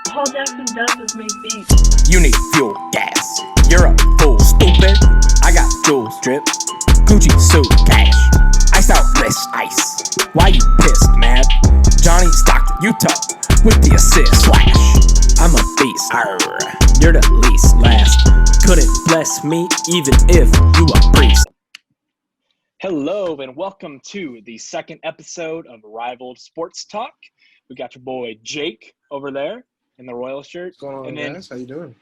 Paul Jackson does is make beats. You need fuel, gas. You're a fool, stupid. I got jewels, drip. Gucci suit, cash. Iced out wrist, ice. Why you pissed, mad? Johnny Stockton, Utah, with the assist, slash. I'm a beast, arr. You're the least, last. Couldn't bless me even if you a priest. Hello and welcome to the second episode of Rivaled Sports Talk. We got your boy Jake over there in the Royal shirt. What's going on, guys? How you doing?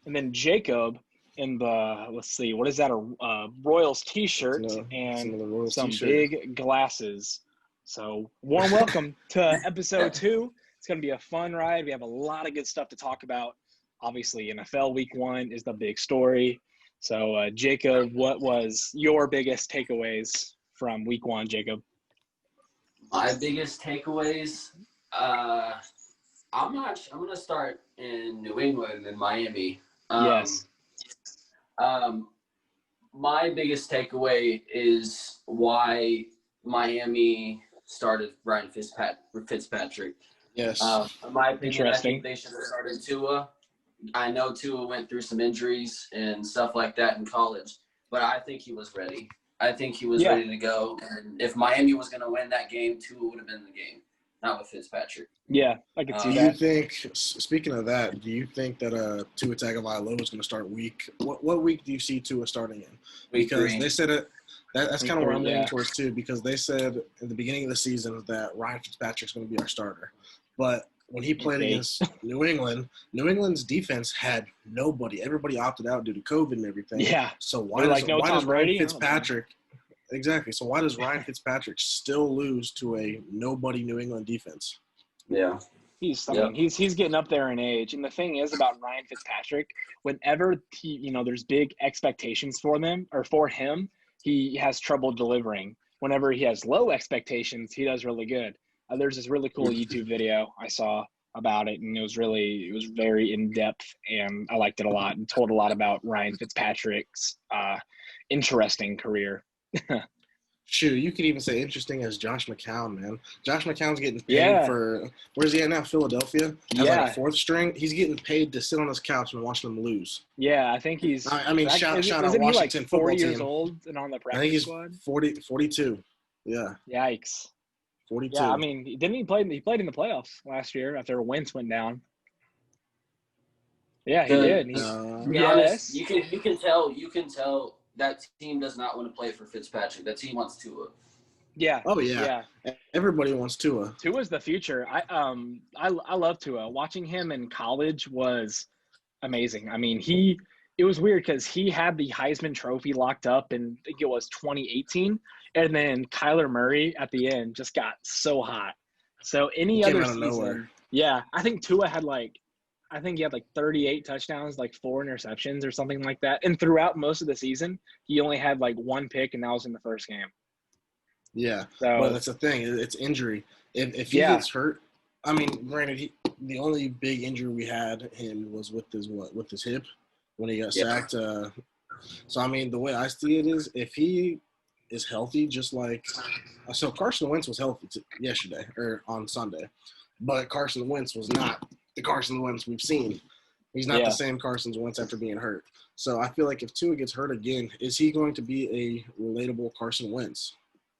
And then Jacob in the, let's see, what is that, a Royals t-shirt and some big glasses. So warm welcome to episode 2. It's going to be a fun ride. We have a lot of good stuff to talk about. Obviously, NFL Week 1 is the big story. So, Jacob, what was your biggest takeaways from Week 1, Jacob? My biggest takeaways, I'm going to start in New England and Miami. Yes. My biggest takeaway is why Miami started Ryan Fitzpatrick. Yes. In my opinion, I Interesting. think they should have started Tua. I know Tua went through some injuries and stuff like that in college, but I think he was ready. I think he was ready to go. And if Miami was going to win that game, Tua would have been in the game, not with Fitzpatrick. Yeah, I can see Do that. you think, speaking of that, do you think that Tua Tagovailoa is going to start week? What week do you see Tua starting in? Because they said it. That's kind of where I'm leaning towards too. Because they said in the beginning of the season that Ryan Fitzpatrick's going to be our starter, but when he played against New England, New England's defense had nobody. Everybody opted out due to COVID and everything. Yeah. So why does Ryan Fitzpatrick – exactly. So why does Ryan Fitzpatrick still lose to a nobody New England defense? Yeah. He's getting up there in age. And the thing is about Ryan Fitzpatrick, whenever there's big expectations for him, he has trouble delivering. Whenever he has low expectations, he does really good. There's this really cool YouTube video I saw about it, and it was very in-depth, and I liked it a lot and told a lot about Ryan Fitzpatrick's interesting career. Shoot, you could even say interesting as Josh McCown, man. Josh McCown's getting paid for – where's he at now? Philadelphia? As like a fourth string. He's getting paid to sit on his couch and watch them lose. Yeah, I think he's – shout out Washington like 4 years team. old and on the practice I think he's squad? 42. Yeah. Yikes. 42. Yeah, I mean, he played in the playoffs last year after Wentz went down. Yeah, he did. Yes, you can tell that team does not want to play for Fitzpatrick. That team wants Tua. Yeah. Oh yeah. Everybody wants Tua. Tua's the future. I love Tua. Watching him in college was amazing. I mean, it was weird because he had the Heisman Trophy locked up in, I think it was 2018, and then Kyler Murray at the end just got so hot. So any other season, I think Tua had he had 38 touchdowns, 4 interceptions or something like that. And throughout most of the season, he only had 1 pick, and that was in the first game. Yeah, so, but that's the thing. It's injury. If he gets hurt, I mean, granted, the only big injury we had him was with his hip when he got sacked. So I mean, the way I see it is, if he is healthy, so Carson Wentz was healthy yesterday or on Sunday, but Carson Wentz was not the Carson Wentz we've seen. He's not the same Carson Wentz after being hurt. So I feel like if Tua gets hurt again, is he going to be a relatable Carson Wentz?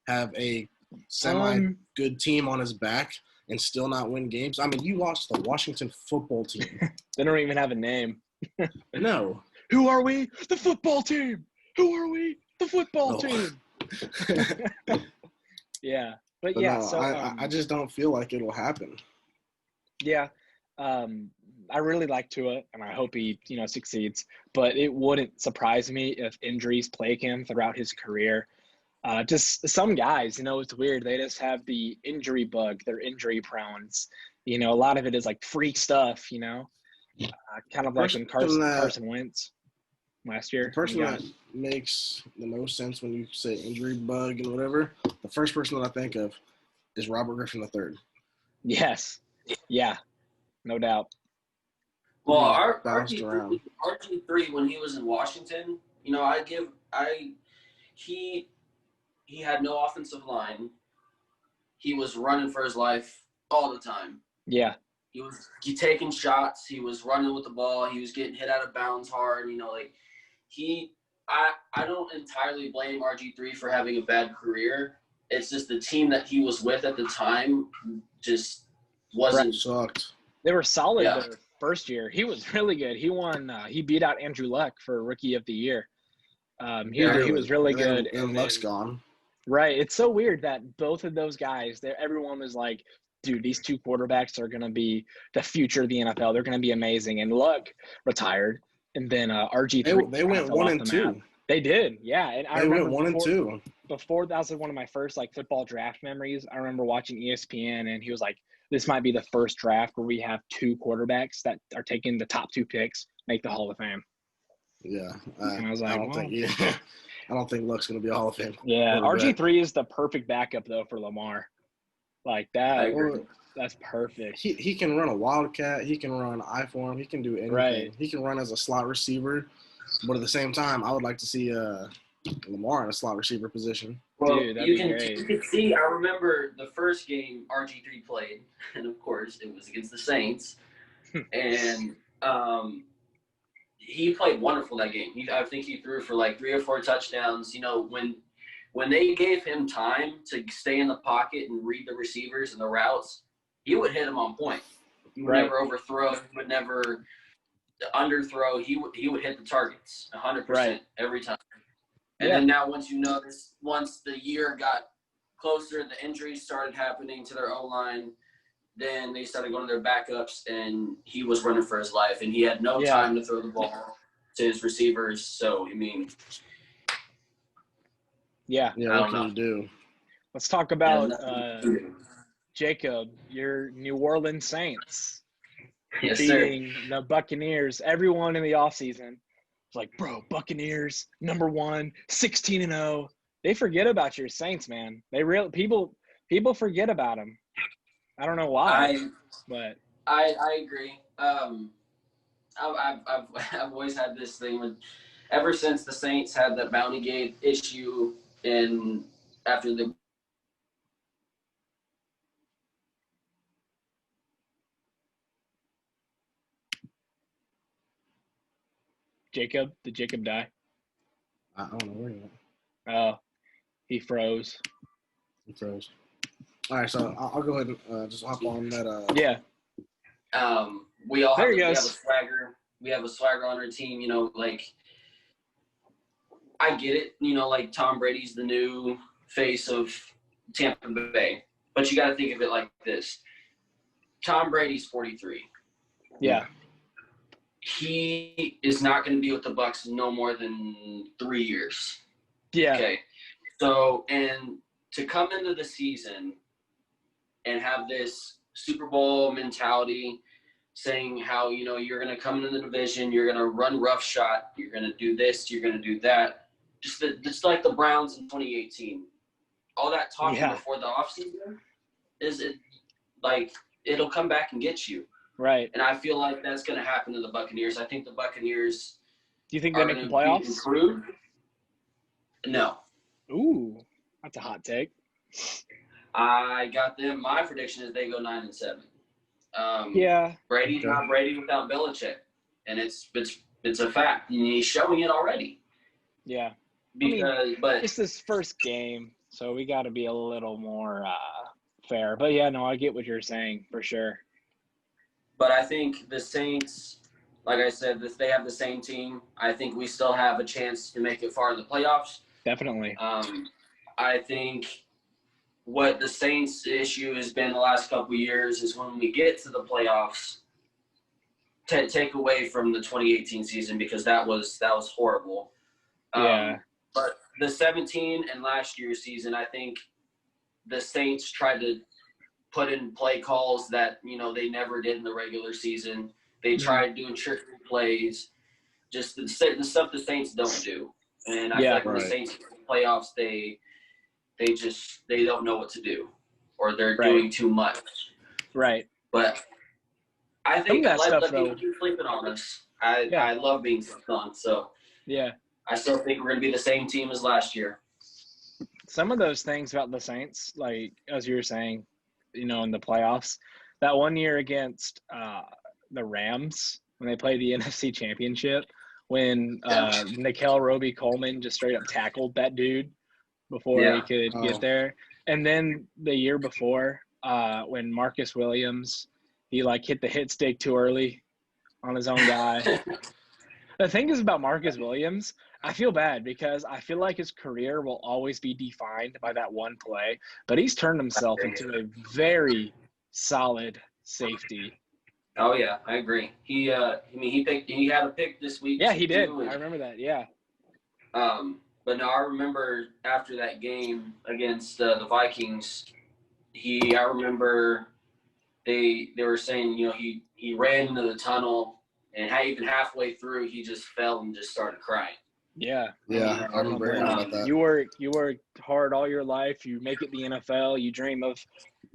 Have a semi-good team on his back and still not win games? I mean, you watched the Washington football team. They don't even have a name. No. Who are we? The football team. Who are we? The football team. Yeah. But yeah, no, so I just don't feel like it'll happen. Yeah. I really like Tua, and I hope he, succeeds. But it wouldn't surprise me if injuries plague him throughout his career. Just some guys, it's weird. They just have the injury bug. They're injury prone. A lot of it is freak stuff, kind of like when Carson Wentz last year. The person that makes the most sense when you say injury bug and whatever, the first person that I think of is Robert Griffin III. Yes. Yeah. No doubt. Well, RG3 when he was in Washington, he had no offensive line. He was running for his life all the time. Yeah. He was taking shots. He was running with the ball. He was getting hit out of bounds hard. I don't entirely blame RG3 for having a bad career. It's just the team that he was with at the time just wasn't. Sucked. They were solid the first year. He was really good. He won. He beat out Andrew Luck for Rookie of the Year. He was really good. And Luck's gone. Right. It's so weird that both of those guys, everyone was like, dude, these two quarterbacks are going to be the future of the NFL. They're going to be amazing. And Luck retired. And then RG3. They went 1-2. They did. Yeah. And I remember went 1-2. Before, that was like one of my first football draft memories. I remember watching ESPN, and he was like, this might be the first draft where we have two quarterbacks that are taking the top two picks, make the Hall of Fame. Yeah. And I was like, I don't think Luck's going to be a Hall of Fame. Yeah. RG3 is the perfect backup, though, for Lamar. Like that. That's perfect. He can run a wildcat. He can run I-form. He can do anything. Right. He can run as a slot receiver. But at the same time, I would like to see Lamar in a slot receiver position. Well, Dude, you can see, I remember the first game RG3 played, and of course it was against the Saints, and he played wonderful that game. I think he threw for 3 or 4 touchdowns. When they gave him time to stay in the pocket and read the receivers and the routes, he would hit them on point. He would never overthrow. He would never underthrow. He would hit the targets 100% every time. And then now once the year got closer, the injuries started happening to their O-line, then they started going to their backups, and he was running for his life, and he had no time to throw the ball to his receivers. So, yeah, what can you do? Let's talk about Jacob, your New Orleans Saints beating the Buccaneers. Everyone in the offseason was like, bro, Buccaneers, number 1, 16-0. They forget about your Saints, man. People forget about them. I don't know why, but I agree. I've always had this thing with, ever since the Saints had the Bounty Gate issue, and after the Jacob, did Jacob die? I don't know where he went. Oh, he froze. He froze. All right, so I'll go ahead and just hop on that. We all there have, he we goes. have a swagger. We have a swagger on our team. I get it. Tom Brady's the new face of Tampa Bay, but you got to think of it like this: Tom Brady's 43. Yeah. He is not going to be with the Bucs no more than 3 years. Yeah. Okay. So, and to come into the season and have this Super Bowl mentality, saying how, you're going to come into the division, you're going to run roughshod, you're going to do this, you're going to do that. Just like the Browns in 2018. All that talking before the offseason it'll come back and get you. Right. And I feel like that's going to happen to the Buccaneers. I think the Buccaneers Do you think they make the playoffs? Improved. No. Ooh, that's a hot take. I got them. My prediction is they go 9-7. Brady's not Brady without Belichick, and it's a fact. And he's showing it already. Yeah. But it's this first game, so we got to be a little more fair. But yeah, no, I get what you're saying for sure. But I think the Saints, like I said, if they have the same team, I think we still have a chance to make it far in the playoffs. Definitely. I think what the Saints' issue has been the last couple of years is when we get to the playoffs, take away from the 2018 season, because that was horrible. But the 17 and last year's season, I think the Saints tried to put in play calls that, they never did in the regular season. They tried doing trickery plays, just the stuff the Saints don't do. And I feel like when the Saints get to the playoffs, they don't know what to do, or they're doing too much. Right. But I think I let people keep sleeping on us. I love being slept on. So I still think we're going to be the same team as last year. Some of those things about the Saints, like as you were saying, in the playoffs, that one year against the Rams when they played the NFC Championship, when Nickel Roby-Coleman just straight up tackled that dude before he could get there. And then the year before, when Marcus Williams, he hit the hit stick too early on his own guy. The thing is about Marcus Williams, I feel bad because I feel like his career will always be defined by that one play, but he's turned himself into a very solid safety. Oh yeah, I agree. He had a pick this week. Yeah, he did. I remember that. Yeah. But no, I remember after that game against the Vikings, I remember they were saying, he ran into the tunnel, and even halfway through, he just fell and just started crying. Yeah. Yeah, I remember about that. You work hard all your life. You make it the NFL. You dream of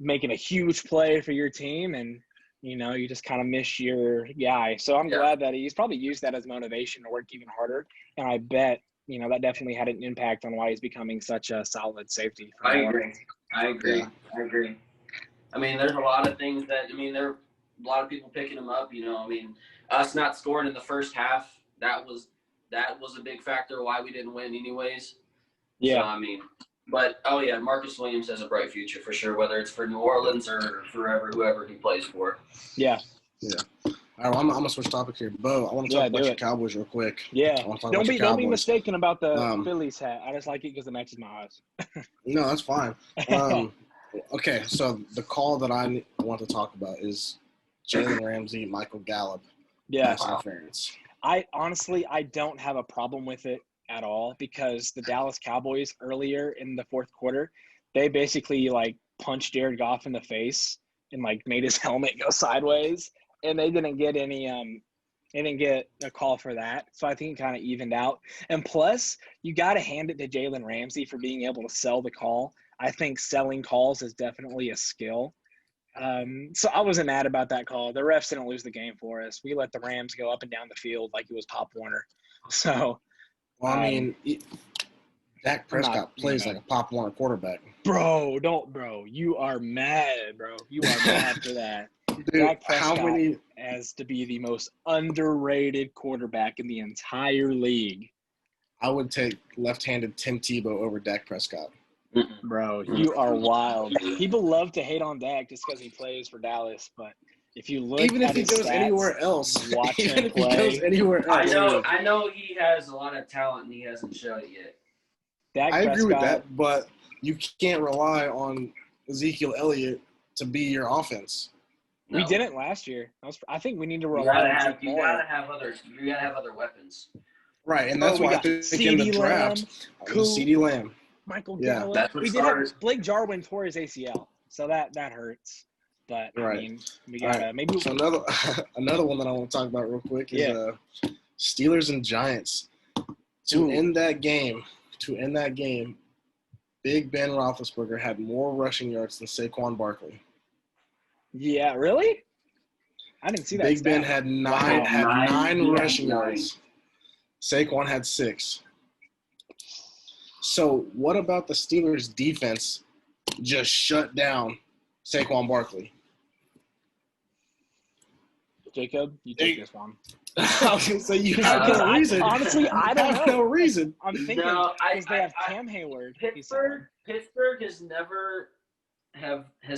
making a huge play for your team, and you just kind of miss your guy. So I'm glad that he's probably used that as motivation to work even harder. And I bet that definitely had an impact on why he's becoming such a solid safety. I agree. Yeah. I agree. I mean, there's a lot of things there are a lot of people picking him up. Us not scoring in the first half, that was a big factor why we didn't win anyways. Yeah. So, but Marcus Williams has a bright future for sure, whether it's for New Orleans or whoever he plays for. Yeah. Yeah. All right, I'm gonna switch topic here, Bo. I want to talk about your Cowboys real quick. Yeah. Don't be mistaken about the Phillies hat. I just like it because it matches my eyes. No, that's fine. Okay, so the call that I want to talk about is Jalen Ramsey, Michael Gallup. Yeah. Interference. I don't have a problem with it at all because the Dallas Cowboys earlier in the fourth quarter, they basically punched Jared Goff in the face and made his helmet go sideways, and they didn't get a call for that. So I think it kind of evened out. And plus, you got to hand it to Jalen Ramsey for being able to sell the call. I think selling calls is definitely a skill. So I wasn't mad about that call. The refs didn't lose the game for us. We let the Rams go up and down the field like it was Pop Warner. So, Dak Prescott plays like a Pop Warner quarterback. Bro, you are mad, bro. You are mad for that. Dude, Dak Prescott has to be the most underrated quarterback in the entire league. I would take left-handed Tim Tebow over Dak Prescott. Bro, you are wild. People love to hate on Dak just because he plays for Dallas, but if you look even at if he goes anywhere else, even if he goes anywhere else, I know he has a lot of talent and he hasn't shown it yet. I agree with that, but you can't rely on Ezekiel Elliott to be your offense. No. We didn't last year. I think we need to rely on you gotta have other weapons. Right, and that's why I think in the draft, CeeDee Lamb. Michael Gallup. We did have Blake Jarwin tore his ACL, so that hurts. But right. We gotta maybe. So another one that I want to talk about real quick is Steelers and Giants. To end that game, Big Ben Roethlisberger had more rushing yards than Saquon Barkley. Yeah, really? I didn't see that. Big Ben had nine rushing yards. Saquon had 6. So what about the Steelers' defense just shut down Saquon Barkley? Jacob, you take this one. I was going to say you have no reason. Honestly, I don't have know. no reason. I'm thinking because they have Cam Hayward. Pittsburgh has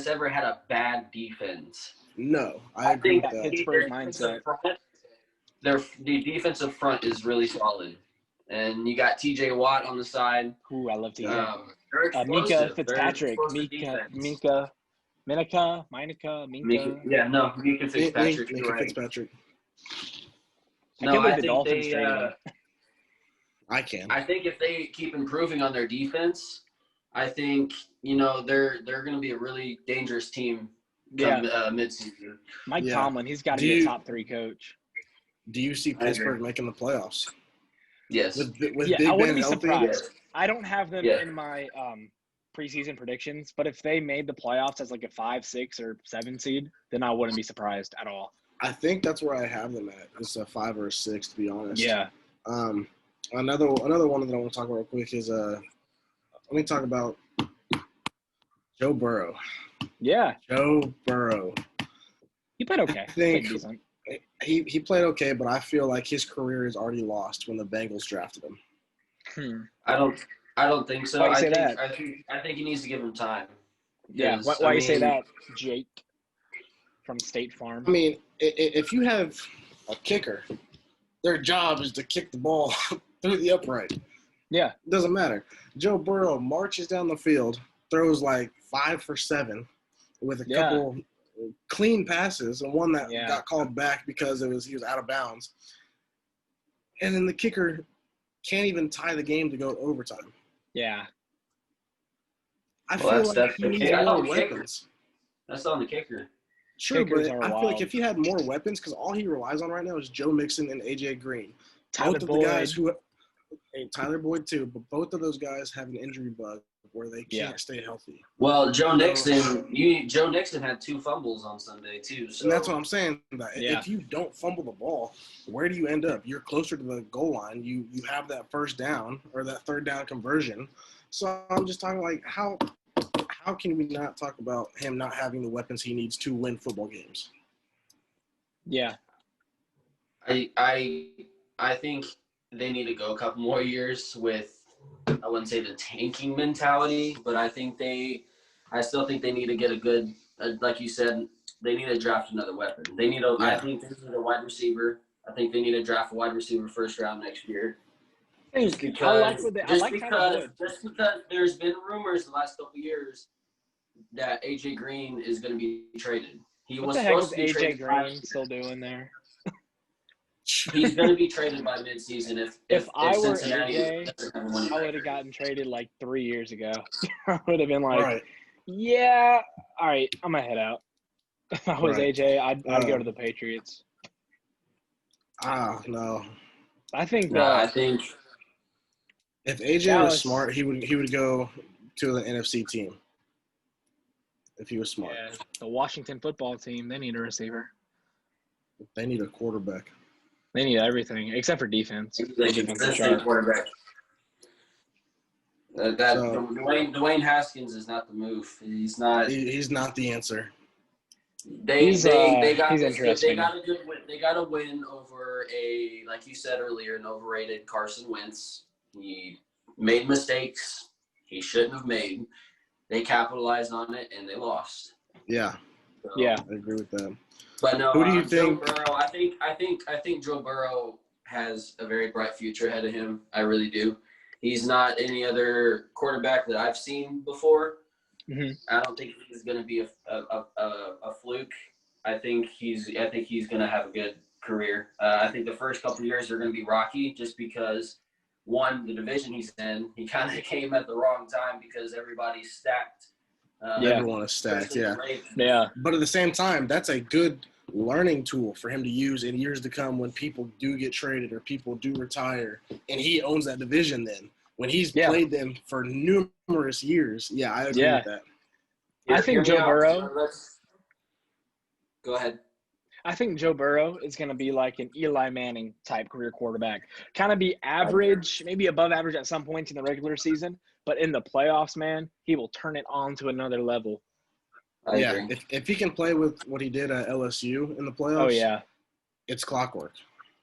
ever had a bad defense. No, I agree with that. Pittsburgh mindset. The defensive front is really solid. And you got T.J. Watt on the side. Ooh, I love T.J. Minka Fitzpatrick. Minka Fitzpatrick. Minka Fitzpatrick. I think they. I can. I think if they keep improving on their defense, I think they're going to be a really dangerous team come midseason. Mike Tomlin, he's got to be a top 3 coach. Do you see Pittsburgh making the playoffs? Yes. With Big I Ben wouldn't be healthy? surprised. I don't have them in my preseason predictions, but if they made the playoffs as like a 5, 6, or 7 seed, then I wouldn't be surprised at all. I think that's where I have them at. It's a 5 or a 6, to be honest. Yeah. Another one that I want to talk about real quick is let me talk about Joe Burrow. Yeah. Joe Burrow. He played okay. I think Played decent. he played okay, but I feel like his career is already lost when the Bengals drafted him. I don't think so. Why you say that? I think he needs to give him time. Yeah. Why you say that, Jake? From State Farm. I mean, if you have a kicker, their job is to kick the ball through the upright. Yeah. It doesn't matter. Joe Burrow marches down the field, throws like 5 for 7 with a couple clean passes and one that got called back because he was out of bounds. And then the kicker can't even tie the game to go to overtime. Yeah. I feel like he needs more weapons. That's on the kicker. Sure, but I feel like if he had more weapons, because all he relies on right now is Joe Mixon and A.J. Green. Both of the guys and Tyler Boyd too, but both of those guys have an injury bug where they can't stay healthy. Well, Joe Nixon had 2 fumbles on Sunday too. So. And that's what I'm saying. If you don't fumble the ball, where do you end up? You're closer to the goal line. You have that first down or that third down conversion. So I'm just talking like how can we not talk about him not having the weapons he needs to win football games? Yeah. I think they need to go a couple more years with, I wouldn't say the tanking mentality, but I still think they need to get a good, like you said, they need to draft another weapon. I think they need a wide receiver. I think they need to draft a wide receiver first round next year. Just because there's been rumors the last couple of years that A.J. Green is going to be traded. What the heck is A.J. Green still doing there? He's going to be traded by midseason if I were Cincinnati AJ, I would have gotten traded like 3 years ago. I would have been like, yeah, all right, I'm going to head out. If I was AJ, I'd go to the Patriots. No. I think if AJ was smart, he would go to the NFC team. If he was smart. Yeah, the Washington football team, they need a receiver. They need a quarterback. They need everything except for defense. Quarterback. Dwayne Haskins is not the move. He's not. He's not the answer. They got to win over like you said earlier, an overrated Carson Wentz. He made mistakes he shouldn't have made. They capitalized on it and they lost. Yeah. So, I agree with that. But no, who do you think? Joe Burrow, I think Joe Burrow has a very bright future ahead of him. I really do. He's not any other quarterback that I've seen before. Mm-hmm. I don't think he's going to be a fluke. I think he's going to have a good career. I think the first couple of years are going to be rocky, just because one, the division he's in, he kind of came at the wrong time because everybody's stacked. Everyone is stacked, yeah. But at the same time, that's a good learning tool for him to use in years to come when people do get traded or people do retire, and he owns that division then. When he's played them for numerous years, I agree with that. I think Joe Burrow – Go ahead. I think Joe Burrow is going to be like an Eli Manning type career quarterback. Kind of be average, maybe above average at some points in the regular season, but in the playoffs, man, he will turn it on to another level. I agree. If he can play with what he did at LSU in the playoffs, it's clockwork.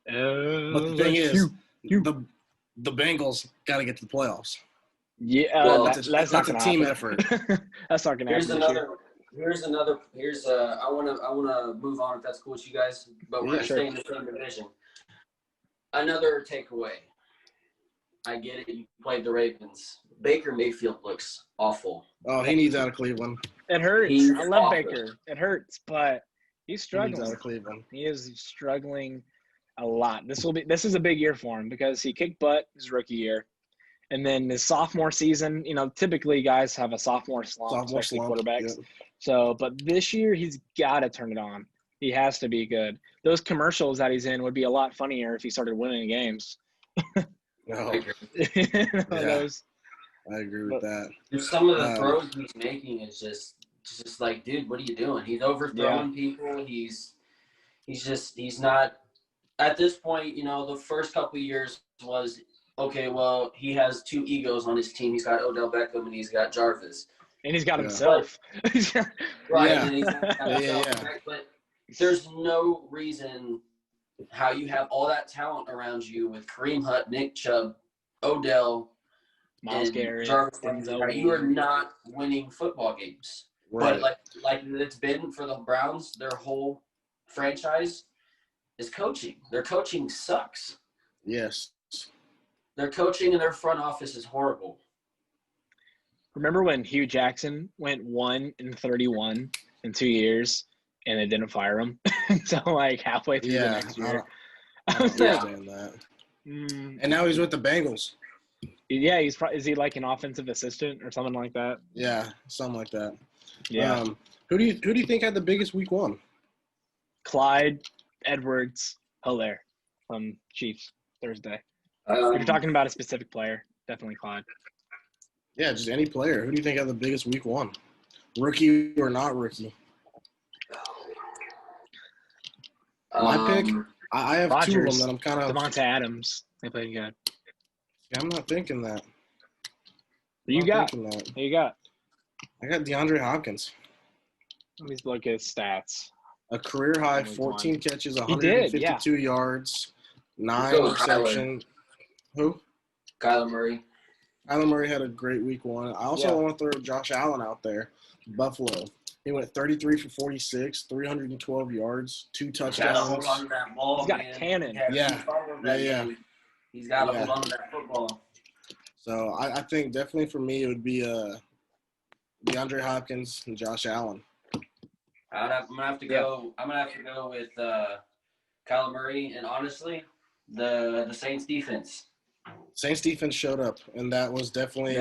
But the thing is, the Bengals got to get to the playoffs. Yeah, well, that's not a team effort. That's not going to happen. Here's I want to move on if that's cool with you guys, but we're going to stay in the same division. Another takeaway. I get it. You played the Ravens. Baker Mayfield looks awful. Oh, he needs out of Cleveland. It hurts. I love Baker. It hurts, but he's struggling. He needs out of Cleveland. He is struggling a lot. This is a big year for him because he kicked butt his rookie year. And then his sophomore season, typically guys have a sophomore slump, especially quarterbacks. Yeah. So, but this year he's got to turn it on. He has to be good. Those commercials that he's in would be a lot funnier if he started winning games. No. I agree with that. Some of the throws he's making is just like, dude, what are you doing? He's overthrowing people. He's not at this point. The first couple of years was. Okay, well, he has 2 egos on his team. He's got Odell Beckham and he's got Jarvis. And he's got himself. Right. And he's got himself. Right? there's no reason how you have all that talent around you with Kareem Hunt, Nick Chubb, Odell, Miles and Garrett, Jarvis Denzel Landry. You are Ward. not winning football games. Right. But like it's been for the Browns, their whole franchise is coaching. Their coaching sucks. Yes. Their coaching and their front office is horrible. Remember when Hugh Jackson went 1-31 in 2 years and they didn't fire him until like halfway through the next year? I don't understand that. And now he's with the Bengals. Yeah, is he like an offensive assistant or something like that? Yeah, something like that. Yeah. Who do you think had the biggest week one? Clyde Edwards-Helaire from Chiefs Thursday. If you're talking about a specific player, definitely Clyde. Yeah, just any player. Who do you think had the biggest week one? Rookie or not rookie? My pick, I have Rodgers, two of them that I'm kind of – Devontae Adams. They played good. Yeah, I'm not thinking that. Who you got? Thinking that. Who you got? I got DeAndre Hopkins. Let me look at his stats. A career high, 14 catches, 152 yards, 9 receptions. Who? Kyler Murray. Kyler Murray had a great week one. I also want to throw Josh Allen out there. Buffalo. He went 33 for 46, 312 yards, 2 touchdowns. Hold on to that ball, He's got a cannon. Yeah. He's got to hold on to that football. So I think definitely for me it would be DeAndre Hopkins and Josh Allen. I'm gonna have to go. I'm gonna have to go with Kyler Murray, and honestly, the Saints defense. Saints defense showed up, and that was definitely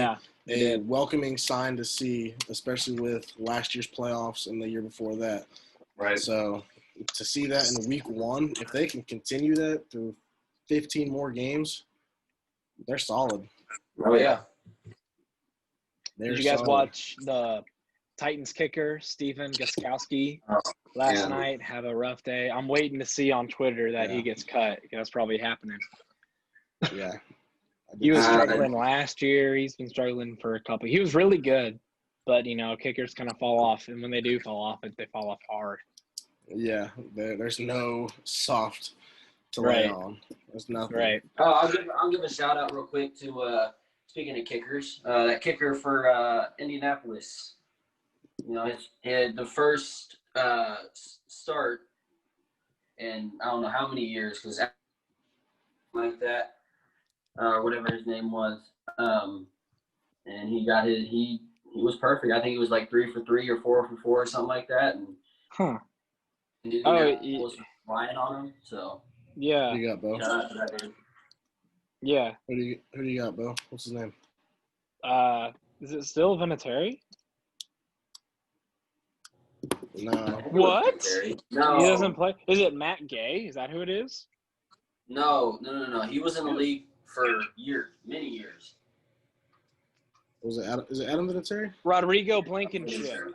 a welcoming sign to see, especially with last year's playoffs and the year before that. Right. So to see that in week one, if they can continue that through 15 more games, they're solid. Oh yeah. Did you guys watch the Titans kicker, Stephen Gostkowski, last night? Have a rough day. I'm waiting to see on Twitter that he gets cut. That's probably happening. Yeah. He was struggling last year. He's been struggling for a couple. He was really good, but, kickers kind of fall off. And when they do fall off, they fall off hard. Yeah, there's no soft to lay on. There's nothing. Right. Oh, I'll give a shout out real quick to speaking of kickers, that kicker for Indianapolis. He had the first start in I don't know how many years, because like that, whatever his name was, and he got he was perfect. I think he was like 3 for 3 or 4 for 4 or something like that. And was relying on him. So yeah. Who you got, Bo? Yeah. Who do you got, Bo? What's his name? Is it still Vinatieri? No. What? No. He doesn't play. Is it Matt Gay? Is that who it is? No. He was in the league for many years. Is it Adam Vinatieri? Rodrigo Blankenship.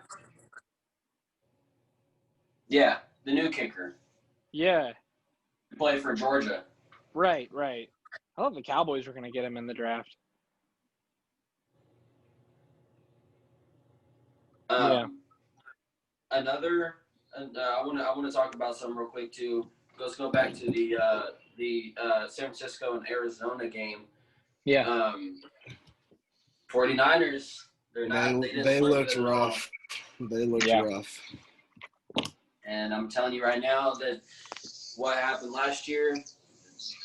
Yeah, the new kicker. Yeah. He played for Georgia. Right. I thought the Cowboys were going to get him in the draft. Another, I want to talk about something real quick too. Let's go back to the San Francisco and Arizona game. Yeah. 49ers. They looked rough. They looked rough. And I'm telling you right now that what happened last year,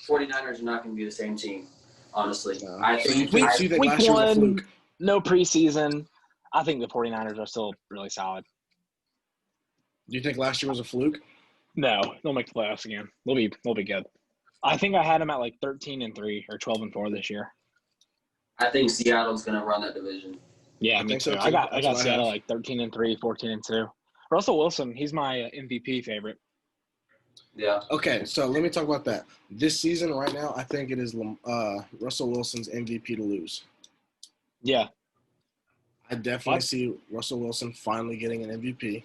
49ers are not going to be the same team. Honestly, no. I think week last year was a fluke? No preseason. I think the 49ers are still really solid. Do you think last year was a fluke? No, they'll make the playoffs again. They'll be good. I think I had them at like 13-3 or 12-4 this year. I think Seattle's going to run that division. Yeah, me too. So too. I got Seattle like 13-3, 14-2. Russell Wilson, he's my MVP favorite. Yeah. Okay, so let me talk about that. This season right now, I think it is Russell Wilson's MVP to lose. Yeah. I definitely see Russell Wilson finally getting an MVP.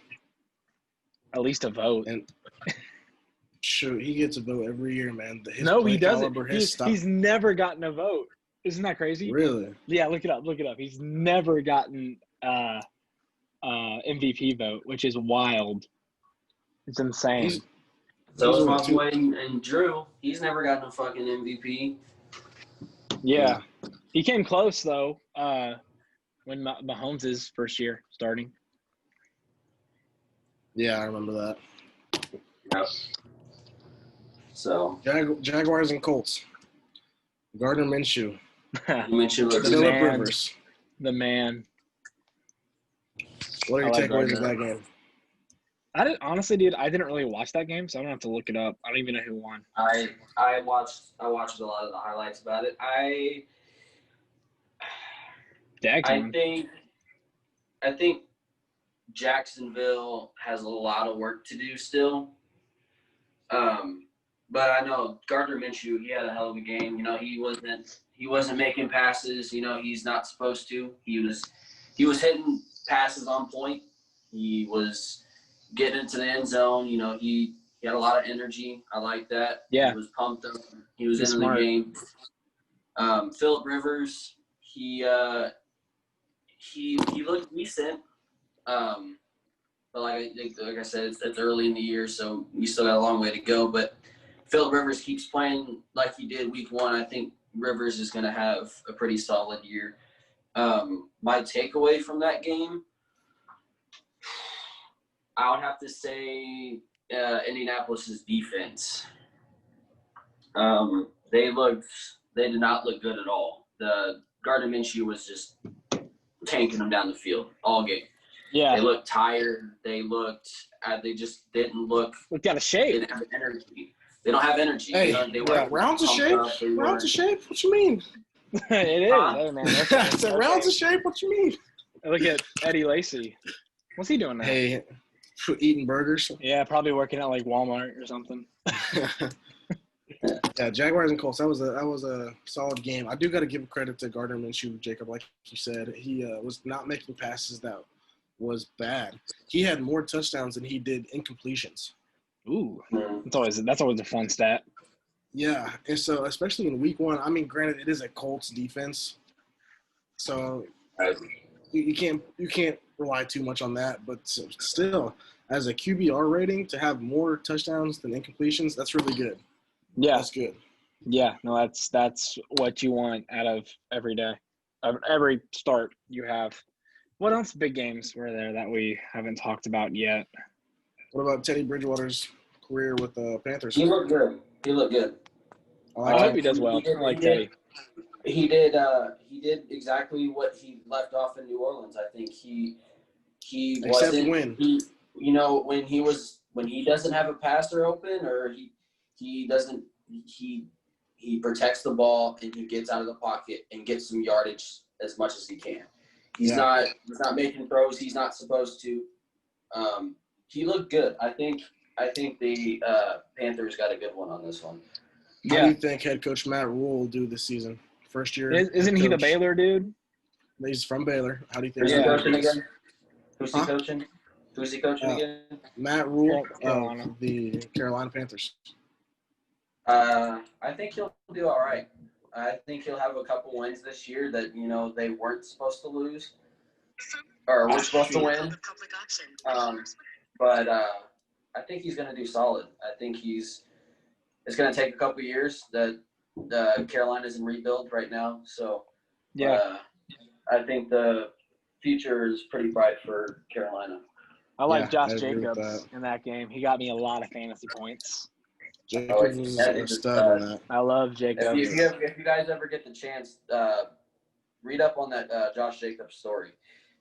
At least a vote. And sure, he gets a vote every year, man. He doesn't. He's never gotten a vote. Isn't that crazy? Really? Yeah, look it up. He's never gotten MVP vote, which is wild. It's insane. So is my boy and Drew. He's never gotten a fucking MVP. Yeah. He came close, though, when Mahomes' first year starting. Yeah, I remember that. Yep. So Jaguars and Colts. Gardner Minshew. Minshew looks Phillip Rivers. The man. What are your takeaways of that game? Honestly, dude, I didn't really watch that game, so I don't have to look it up. I don't even know who won. I watched a lot of the highlights about it. I think Jacksonville has a lot of work to do still. But I know Gardner Minshew, he had a hell of a game. You know, he wasn't making passes, you know, he's not supposed to. He was hitting passes on point. He was getting into the end zone, you know, he had a lot of energy. I like that. Yeah. He was pumped up. He was into the game. Phillip Rivers, he looked decent. But like I said, it's early in the year, so we still got a long way to go. But Phillip Rivers keeps playing like he did week one. I think Rivers is going to have a pretty solid year. My takeaway from that game, I would have to say Indianapolis's defense. They did not look good at all. The Gardner Minshew was just tanking them down the field all game. Yeah. They looked tired. They just didn't look. Looked out of shape. They didn't have energy. They don't have energy. Hey, they weren't rounds of shape? Rounds of shape? What you mean? It is. Hey, man. I said rounds of shape? What you mean? Look at Eddie Lacy. What's he doing now? Hey, eating burgers. Yeah, probably working at like Walmart or something. Yeah, Jaguars and Colts. That was a solid game. I do got to give credit to Gardner Minshew, Jacob. Like you said, he was not making passes that was bad. He had more touchdowns than he did incompletions. Ooh, that's always a fun stat. Yeah, and so especially in week one. I mean, granted, it is a Colts defense, so you can't rely too much on that. But still, as a QBR rating, to have more touchdowns than incompletions, that's really good. Yeah, that's good. Yeah, no, that's what you want out of every day, of every start you have. What else big games were there that we haven't talked about yet? What about Teddy Bridgewater's career with the Panthers? He looked good. I hope he does well. I like Teddy. He did exactly what he left off in New Orleans. I think he wasn't win. When he doesn't have a passer open or he protects the ball and he gets out of the pocket and gets some yardage as much as he can. He's not making throws he's not supposed to. He looked good. I think the Panthers got a good one on this one. How do you think head coach Matt Rule will do this season? First year. Isn't he the Baylor dude? He's from Baylor. How do you think? Who's he coaching again? Who's he coaching again? Matt Rule of the Carolina Panthers. I think he'll do all right. I think he'll have a couple wins this year that they weren't supposed to lose or were supposed to win. But I think he's going to do solid. I think it's going to take a couple years. That Carolina's in rebuild right now, so I think the future is pretty bright for Carolina. I like Josh Jacobs in that game. He got me a lot of fantasy points. Jacobs is a stud on that. I love Jacobs. If you guys ever get the chance, read up on that Josh Jacobs story,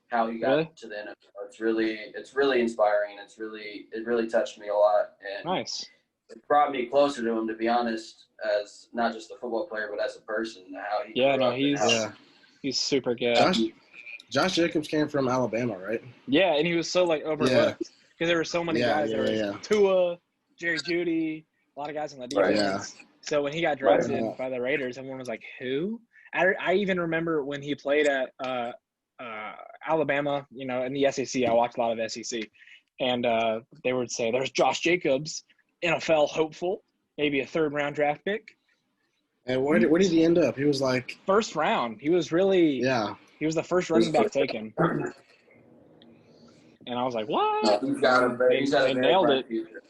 how he got to the NFL. It's really inspiring. It really touched me a lot, and nice. It brought me closer to him, to be honest, as not just a football player, but as a person. How he he's super good. Josh Jacobs came from Alabama, right? Yeah, and he was so overlooked because there were so many guys. There was Tua, Jerry Jeudy, a lot of guys on the defense. Yeah. So when he got drafted by the Raiders, everyone was like, "Who?" I even remember when he played at Alabama. In the SEC, I watched a lot of the SEC, and they would say, "There's Josh Jacobs, NFL hopeful, maybe a third-round draft pick." And where did he end up? He was like first round. He was really he was the first running back taken. And I was like, what? He's got a very, They nailed it. future.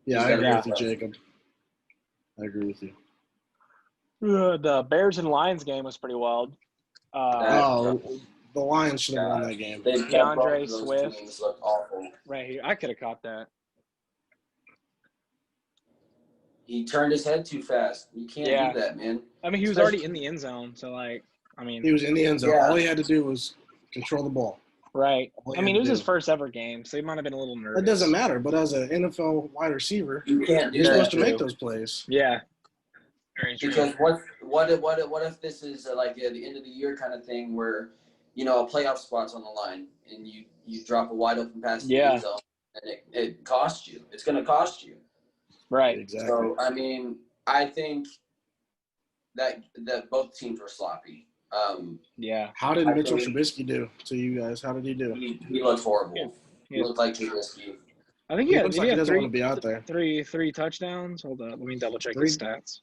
Yeah, I agree with you, Jacob. I agree with you. The Bears and Lions game was pretty wild. The Lions should have won that game. DeAndre Swift looked awful. right here. I could have caught that. He turned his head too fast. You can't do that, man. I mean, he was already in the end zone, so he was in the end zone. Yeah. All he had to do was control the ball. Right. All he I had mean, to it was do. his first ever game, so he might have been a little nervous. It doesn't matter, but as an NFL wide receiver, You can't do you're that. supposed to make those plays. Yeah. Very true. Because what if this is like the end of the year kind of thing where, a playoff spot's on the line and you drop a wide open pass in the end zone and it costs you. It's going to cost you. Right. Exactly. So, I mean, I think that both teams were sloppy. How did Mitchell Trubisky do to you guys? How did he do? He looked horrible. He looked like Trubisky. I think He looks like he doesn't want to be out there. Three touchdowns. Hold up. Let me double check his stats.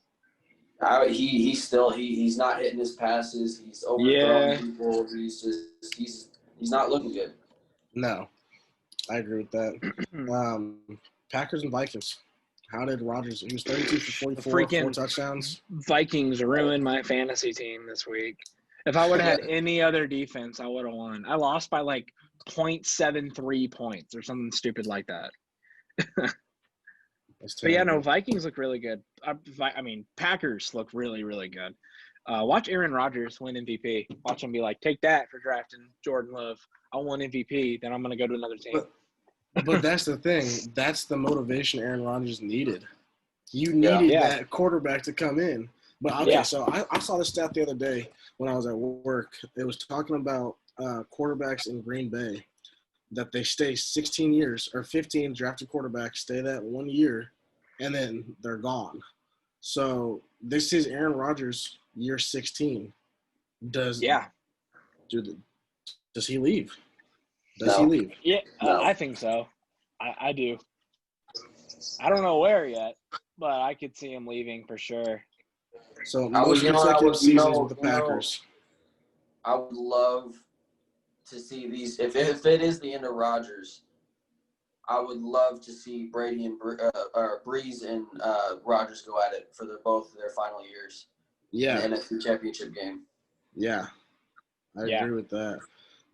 He's not hitting his passes. He's overthrowing people. He's not looking good. No, I agree with that. Packers and Vikings. How did Rodgers? He was 32 for 44, 4 touchdowns. Vikings ruined my fantasy team this week. If I would have had any other defense, I would have won. I lost by like 0.73 points or something stupid like that. But yeah, no, Vikings look really good. I mean, Packers look really, really good. Watch Aaron Rodgers win MVP. Watch him be like, take that for drafting Jordan Love. I won MVP, then I'm going to go to another team. But that's the thing. That's the motivation Aaron Rodgers needed. You needed that quarterback to come in. But, okay, so I saw this stat the other day when I was at work. It was talking about quarterbacks in Green Bay, that they stay 16 years or 15 drafted quarterbacks stay that 1 year, and then they're gone. So this is Aaron Rodgers, year 16. Does he leave? Does he leave? Yeah, I think so. I do. I don't know where yet, but I could see him leaving for sure. So most consecutive seasons with the Packers. I would love to see these. If it is the end of Rodgers, I would love to see Brady and Breeze and Rodgers go at it for both of their final years. Yeah. In the NFC Championship game. Yeah, I agree with that.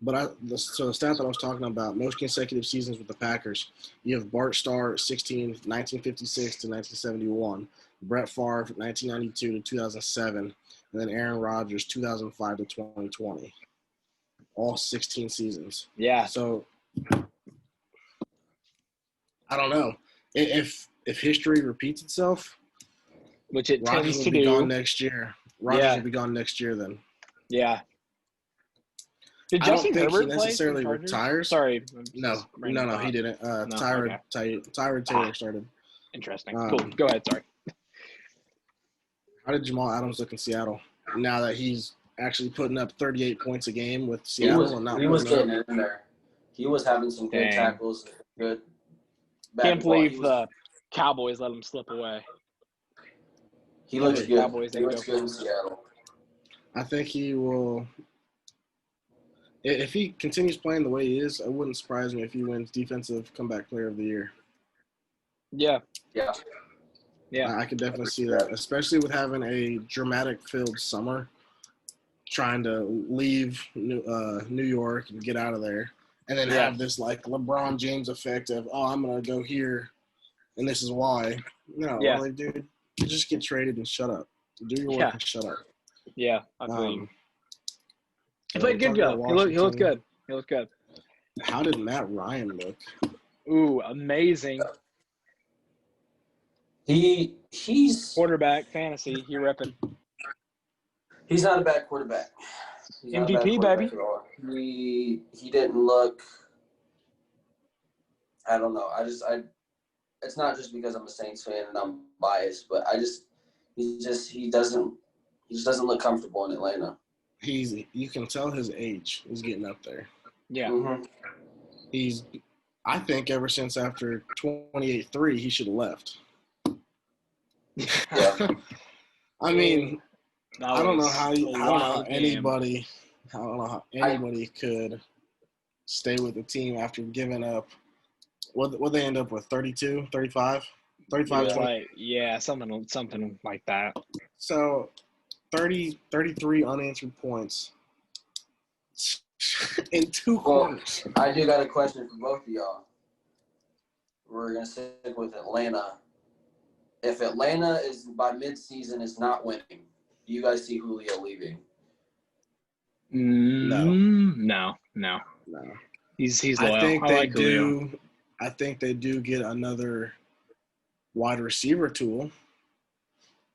But so the stat that I was talking about, most consecutive seasons with the Packers, you have Bart Starr at 16, 1956 to 1971, Brett Favre 1992 to 2007, and then Aaron Rodgers 2005 to 2020. All 16 seasons. Yeah. So I don't know if history repeats itself, which it Rodgers tends to will be do. gone next year. Rodgers will be gone next year then. Yeah. Did I don't Justin think Herbert he necessarily play retires. Sorry. No, he didn't. Tyrod Taylor started. Interesting. Cool. Go ahead. Sorry. How did Jamal Adams look in Seattle now that he's actually putting up 38 points a game with Seattle? He was getting in there. He was having some good tackles. Good. Can't believe the Cowboys let him slip away. He looks good. Cowboys, he looks good in Seattle. I think he will. If he continues playing the way he is, it wouldn't surprise me if he wins Defensive Comeback Player of the Year. Yeah. I could definitely see that, especially with having a dramatic-filled summer, trying to leave New York and get out of there, and then have this like LeBron James effect of, I'm going to go here, and this is why. No, like, dude, you just get traded and shut up. Do your work and shut up. Yeah, I believe. He played good, though. He looked good. He looked good. How did Matt Ryan look? Ooh, amazing. He's quarterback fantasy. He repping. He's not a bad quarterback. MVP, baby. He didn't look. I don't know. It's not just because I'm a Saints fan and I'm biased, but he just doesn't look comfortable in Atlanta. You can tell his age is getting up there. Yeah. Mm-hmm. I think ever since after 28-3, he should have left. Yeah. I mean, I don't know how anybody could stay with the team after giving up. What they end up with? 32, 35, 35. Something like that. So 33 unanswered points in 2 quarters. I do got a question for both of y'all. We're gonna stick with Atlanta. If Atlanta is by midseason is not winning, do you guys see Julio leaving? No. He's loyal. I think they do get another wide receiver tool.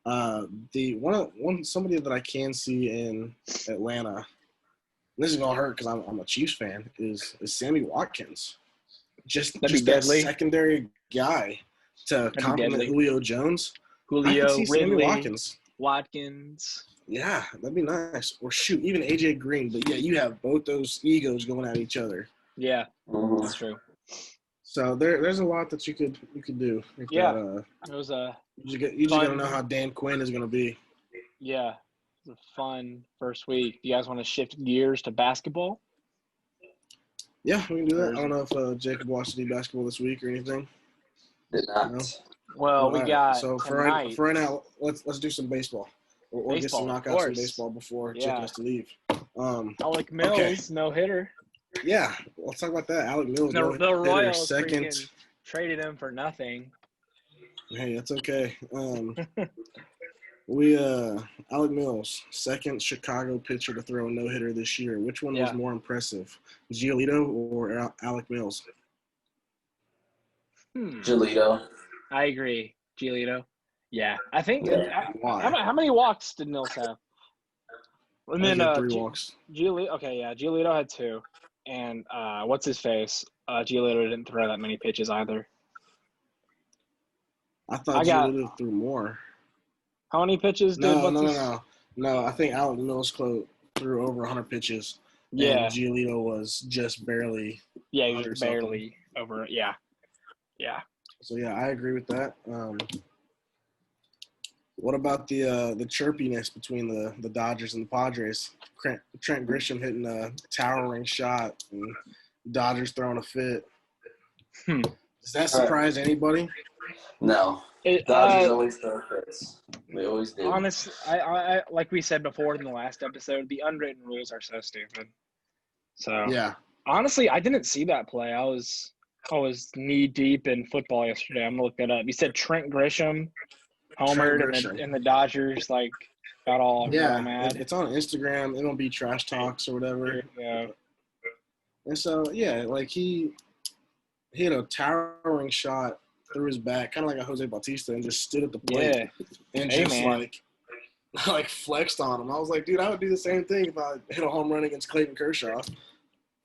Somebody that I can see in Atlanta. This is gonna hurt because I'm a Chiefs fan. Is Sammy Watkins? Just that secondary guy to complement Julio Jones. Watkins. Yeah, that'd be nice. Or shoot, even AJ Green. But yeah, you have both those egos going at each other. Yeah, that's true. So there's a lot that you could do. It was a. You just gotta know how Dan Quinn is gonna be. Yeah, it was a fun first week. You guys want to shift gears to basketball? Yeah, we can do that. I don't know if Jacob watched any basketball this week or anything. Did not. No? Well, we got so for right now, let's do some baseball. Or get some knockouts in baseball before Jacob has to leave. Alec Mills, no hitter. Yeah, let's talk about that. Alec Mills, the Royals second. Traded him for nothing. Hey, that's okay. Alec Mills, second Chicago pitcher to throw a no-hitter this year. Which one was more impressive, Giolito or Alec Mills? Giolito. I agree, Giolito. Yeah, I think. Why? How many walks did Mills have? And then 3 walks. Giolito had 2, and what's his face? Giolito didn't throw that many pitches either. I thought Giolito threw more. How many pitches did? No. I think Alec Mills threw over 100 pitches. Yeah. And Giolito was just barely. Yeah, he was barely over. Yeah. So yeah, I agree with that. What about the chirpiness between the Dodgers and the Padres? Trent Grisham hitting a towering shot and Dodgers throwing a fit. Does that surprise anybody? No. Dodgers always throw fits. They always do. Honestly, I like we said before in the last episode, the unwritten rules are so stupid. So yeah. Honestly, I didn't see that play. I was knee deep in football yesterday. I'm gonna look that up. You said Trent Grisham homered and the Dodgers got all mad. It's on Instagram. MLB Trash Talks or whatever. Yeah. And so he hit a towering shot through his back, kind of like a Jose Bautista, and just stood at the plate and just flexed on him. I was like, dude, I would do the same thing if I hit a home run against Clayton Kershaw.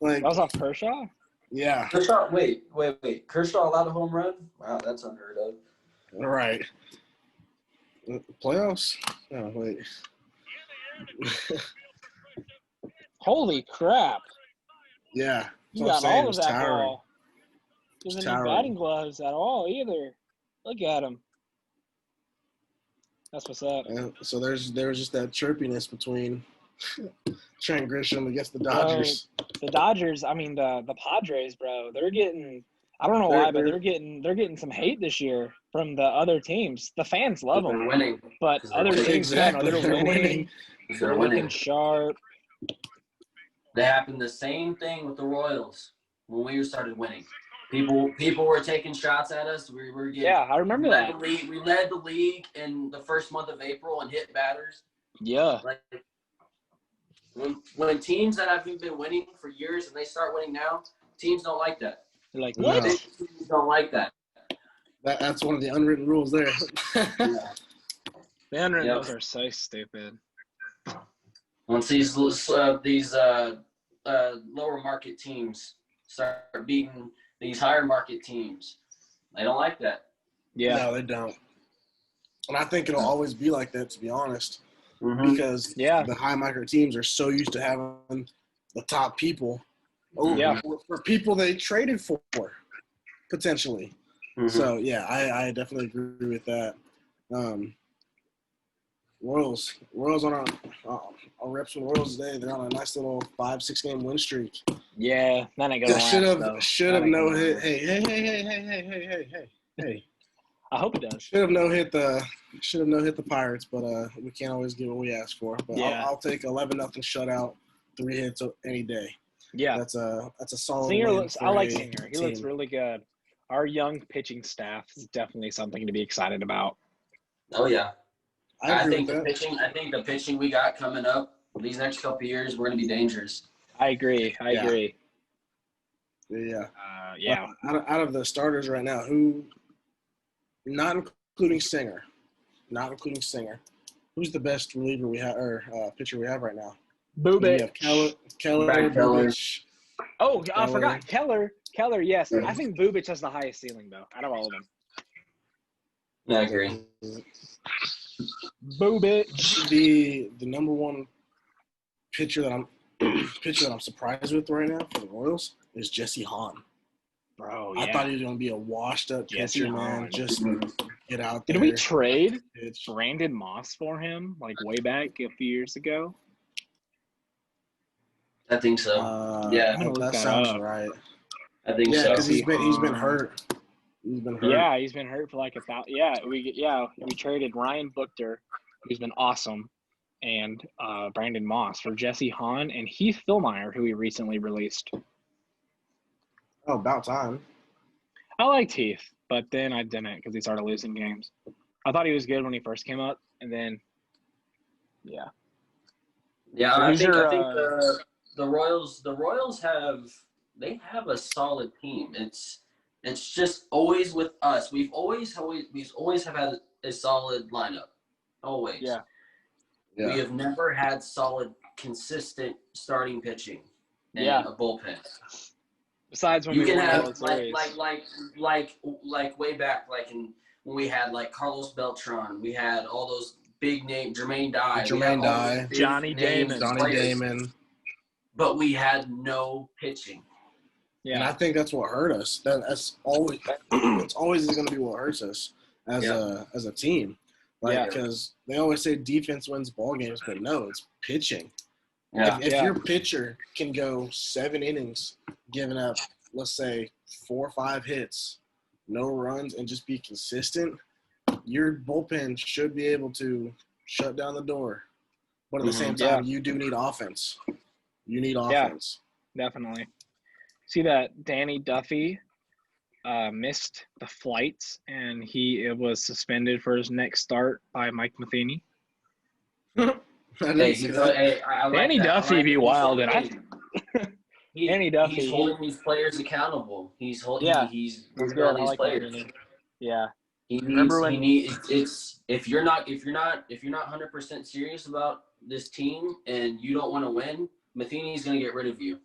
That was off Kershaw? Yeah. Kershaw, wait. Kershaw allowed a home run? Wow, that's unheard of. All right. Playoffs? Oh, wait. Holy crap. Yeah. You got all of that ball. Doesn't need batting gloves at all either. Look at him. That's what's up. So there was just that chirpiness between Trent Grisham against the Dodgers. The Dodgers, the Padres, bro. They're getting I don't know why, but they're getting some hate this year from the other teams. The fans love them. They're winning. But other teams they're winning. They're winning. Looking sharp. They happened the same thing with the Royals when we started winning. People were taking shots at us. We were getting. Yeah, I remember that. We led the league in the first month of April and hit batters. Yeah. When teams that have been winning for years and they start winning now, teams don't like that. They're like, what? Teams don't like that. That's one of the unwritten rules there. The unwritten rules are so stupid. Once these lower market teams start beating these higher market teams, they don't like that. Yeah. No, they don't. And I think it'll always be like that, to be honest. Mm-hmm. Because the high market teams are so used to having the top people for people they traded for, potentially. Mm-hmm. So, I definitely agree with that. Royals on our reps from Royals today. They're on a nice little 5-6 game win streak. Yeah, that ain't gonna last. Should have no hit. Hey. I hope it does. Should have no hit the Pirates, but we can't always get what we ask for. But Yeah. I'll take 11-0 shutout, 3 hits any day. Yeah, That's a solid Singer win looks. for I like a Singer. He team. looks really good. Our young pitching staff is definitely something to be excited about. Oh yeah. I think with the pitching we got coming up these next couple of years, we're going to be dangerous. I agree. Yeah. Yeah. Out of the starters right now, who, not including Singer, who's the best reliever we have or pitcher we have right now? Bubic. We have Keller, Brad Keller. Bubic. Oh, I Keller. forgot Keller. Keller, yes. I think Bubic has the highest ceiling though, out of all of them. Yeah, I agree. Bubic. The number one pitcher that I'm surprised with right now for the Royals is Jesse Hahn. Bro, yeah. I thought he was going to be a washed-up Jesse pitcher, Hahn. man. Just get out there. Did we trade pitch. Brandon Moss for him like way back a few years ago? I think so. Yeah. I'm gonna look that that sounds up. right. I think Yeah, so. because he's been hurt. He's been hurt. Yeah, he's been hurt for like we traded Ryan Buchter, who's been awesome, and Brandon Moss for Jesse Hahn and Heath Fillmyer, who we recently released. Oh, about time. I liked Heath, but then I didn't because he started losing games. I thought he was good when he first came up, and then Yeah, So I who's think your, the Royals have a solid team. It's just always with us. We've always have had a solid lineup. Always. Yeah. We have never had solid, consistent starting pitching and a bullpen. Besides when You we can won the have World Series. like way back, like when we had like Carlos Beltran, we had all those big names, Jermaine Dye, Johnny Damon. But we had no pitching. And I Yeah, think that's what hurt us. That's always it's always going to be what hurts us as a team. Because they always say defense wins ball games, but no, it's pitching. Yeah. If your pitcher can go 7 innings, giving up, let's say, 4 or 5 hits, no runs, and just be consistent, your bullpen should be able to shut down the door. But at the same time, you do need offense. You need offense. definitely. See that Danny Duffy missed the flights, and he was suspended for his next start by Mike Matheny. Danny Duffy be wild, and Danny Duffy. He's holding these players accountable. He's holding. Yeah, He's that's good good. on I these like players. Matheny. Yeah. If you're not 100% serious about this team and you don't want to win, Matheny's going to get rid of you.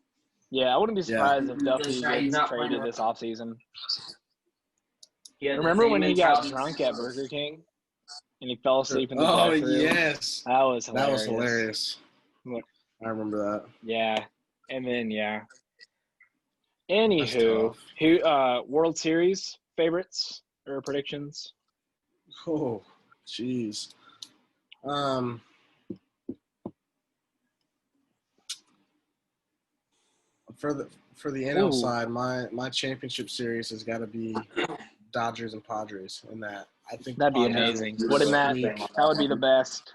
Yeah, I wouldn't be surprised if Duffy He's gets not traded playing this offseason. Yeah, Remember when he got drunk at Burger King and he fell asleep in the drive-thru? Yes. That was hilarious. That was hilarious. Look. I remember that. Yeah. And then, That's Anywho, tough. World Series favorites or predictions? Oh, jeez. For the NL side, my championship series has got to be Dodgers and Padres, and that I think That'd be Padres amazing. will Wouldn't that? sweep. That would be the best.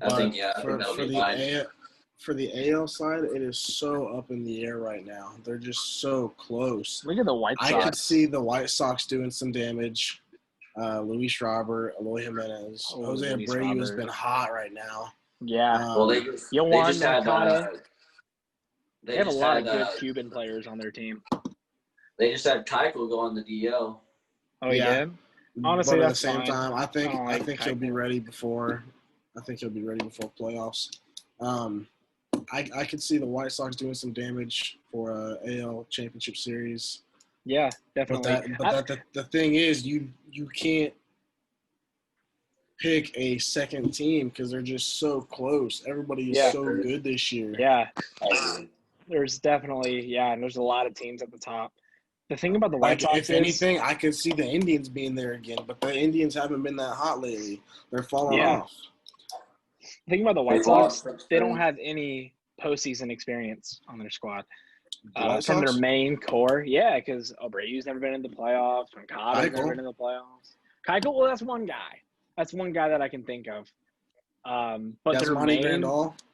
I think for that'll be the fine. for the AL side, it is so up in the air right now. They're just so close. Look at the White Sox. I could see the White Sox doing some damage. Luis Robert, Eloy Jimenez, Jose Luis Abreu has Robert. been hot right now. Yeah. Well, they Yohan just had Moncada. They have a just lot had, of good Cuban players on their team. They just had Keuchel go on the DL. Oh, he Yeah. did? Honestly, but at the that's same fine. time, I think don't like he'll be Keuchel. ready before. I think he'll be ready before playoffs. I could see the White Sox doing some damage for a AL Championship Series. Yeah, But definitely. the thing is, you can't pick a second team because they're just so close. Everybody is so good this year. Yeah. There's definitely, and there's a lot of teams at the top. The thing about the White Sox if anything, I could see the Indians being there again, but the Indians haven't been that hot lately. They're falling off. The thing about the White Sox, they don't have any postseason experience on their squad. From their main core. Yeah, because Abreu's never been in the playoffs. Mercado's never been in the playoffs. Keuchel, well, that's one guy. That's one guy that I can think of. But